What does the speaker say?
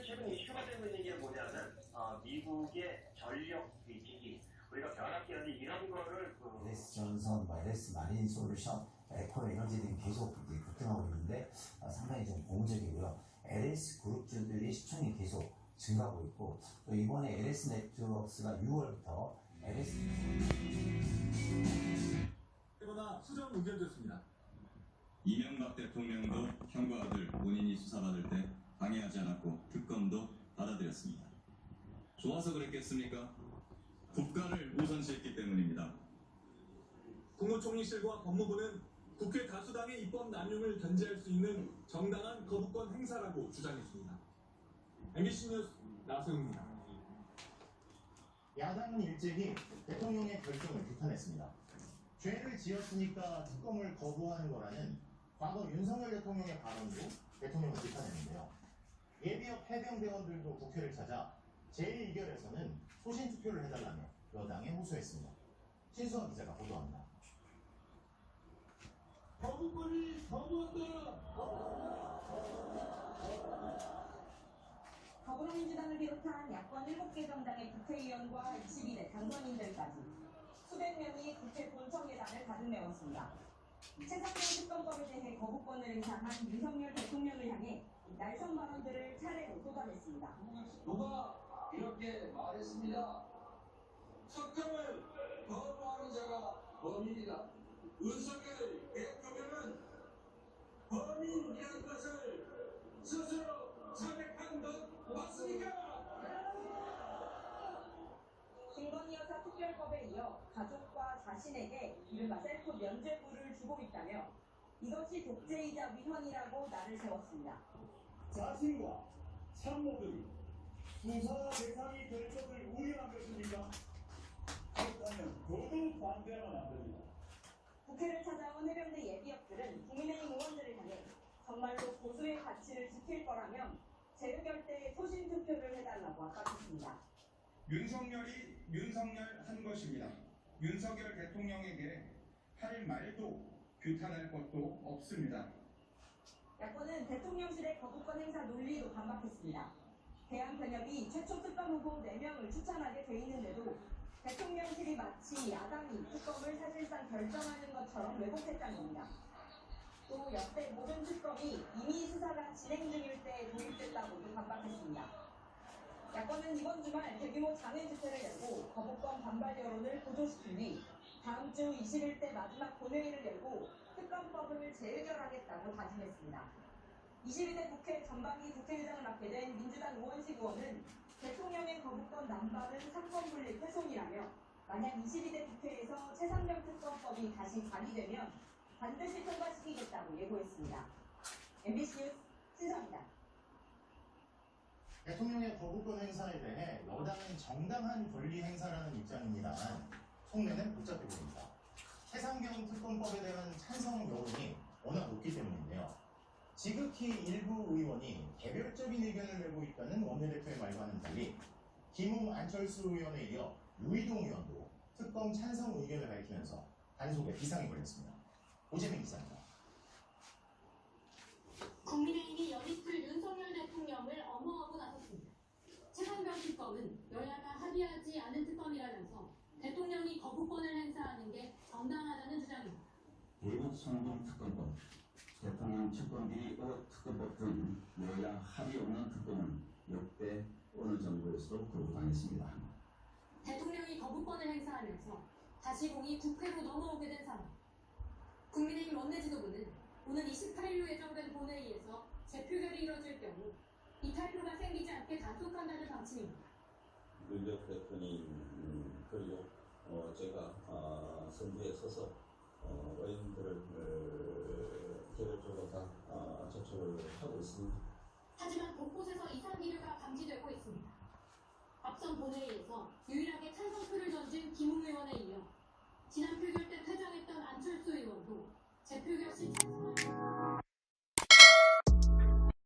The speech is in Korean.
최근 이슈가 되고 있는 게 뭐냐면 미국의 전력 위기, 우리가 변압기라든지 이런 거를 LS 전선, LS 마린 솔루션, 에코 에너지 등이 계속 급등하고 있는데 상당히 좀 고무적이고요. LS 그룹주들이 시총이 계속 증가하고 있고 또 이번에 LS 네트워크스가 6월부터 LS 그러나 수정 의견됐습니다. 이명박 대통령도 형과 아들 본인이 수사받을 때 방해하지 않았고 특검도 받아들였습니다. 좋아서 그랬겠습니까? 국가를 우선시했기 때문입니다. 국무총리실과 법무부는 국회 다수당의 입법 남용을 견제할 수 있는 정당한 거부권 행사라고 주장했습니다. MBC 뉴스 나소영입니다. 야당은 일제히 대통령의 결정을 비판했습니다. 죄를 지었으니까 특검을 거부하는 거라는 과거 윤석열 대통령의 발언도 대통령을 비판했는데요. 예비역 해병대원들도 국회를 찾아 제1의결에서는 소신투표를 해달라며 여당에 호소했습니다. 신수원 기자가 보도합니다. 거부권이 거부한다. 더불어민주당을 비롯한 야권 7개 정당의 국회의원과 22대 당선인들까지 수백 명이 국회 본청 계단을 가득 메웠습니다. 최상병 특검법에 대해 거부권을 행사한 윤석열 대통령을 향해 날선 발언들을 차례로 쏟아냈습니다. 누가 이렇게 말했습니다. 특검을 거부하는 자가 범인이다. 윤석열 대통령은 범인이라는 것을 스스로 자백한 것 맞습니까? 김건희 여사 특별법에 이어 가족과 자신에게 이른바 셀프 면죄부를 주고 있다며 이것이 독재이자 위헌이라고 날을 세웠습니다. 자신과 참모들이 수사 대상이 될 것을 우려한 것입니까? 그렇다면 더더욱 반대하면 안 됩니다. 국회를 찾아온 해병대 예비역들은 국민의힘 의원들을 향해 정말로 보수의 가치를 지킬 거라면 재의결 때 소신투표를 해달라고 압박했습니다. 윤석열이 윤석열 한 것입니다. 윤석열 대통령에게 할 말도 규탄할 것도 없습니다. 야권은 대통령실의 거부권 행사 논리도 반박했습니다. 대한변협이 최초 특검 후보 4명을 추천하게 돼 있는데도 대통령실이 마치 야당이 특검을 사실상 결정하는 것처럼 왜곡했다는 겁니다. 또 역대 모든 특검이 이미 수사가 진행 중일 때 도입됐다고도 반박했습니다. 야권은 이번 주말 대규모 장외 집회를 열고 거부권 반발 여론을 고조시킨 뒤 다음 주 21대 마지막 본회의를 열고 특검법을 재의결하겠다고 다짐했습니다. 22대 국회 전반기 국회의장을 맡게 된 민주당 우원식 의원은 대통령의 거부권 남발은 상권 분립 훼손이라며 만약 22대 국회에서 최상병 특검법이 다시 발의되면 반드시 통과시키겠다고 예고했습니다. MBC 뉴스 신서입니다. 대통령의 거부권 행사에 대해 여당은 정당한 권리 행사라는 입장입니다만 속내는 복잡해 보입니다. 최상병 특검법에 대한 찬성 여론이 워낙 높기 때문인데요. 지극히 일부 의원이 개별적인 의견을 내고 있다는 원내대표의 말과는 달리 김웅 안철수 의원에 이어 유이동 의원도 특검 찬성 의견을 밝히면서 단속에 비상이 걸렸습니다. 오재민 기자입니다. 국민의힘이 연이틀 윤석열 대통령을 엄호하고 나섰습니다. 최상병 특검은 여야가 합의하지 않은 특검이라면서 대통령이 거부권을 행사하는 게 정당하다는 주장입니다. 대북 송금 특검법, 대통령 특검비 특검법 등 여야 합의 없는 특검은 역대 어느 정부에서도 거부당했습니다. 대통령이 거부권을 행사하면서 다시 공이 국회로 넘어오게 된 상황. 국민의힘 원내지도부는 오늘 28일로 예정된 본회의에서 재표결이 이뤄질 경우 이탈표가 생기지 않게 단속한다는 방침입니다. 윤석 대표님 그리고 제가 선두에 서서 의원들을 개별적으로 다 접촉을 하고 있습니다. 하지만 곳곳에서 이상 기류가 감지되고 있습니다. 앞선 본회의에서 유일하게 찬성표를 던진 김웅 의원에 이어 지난 표결 때 퇴장했던 안철수 의원도 재표결 시 찬성을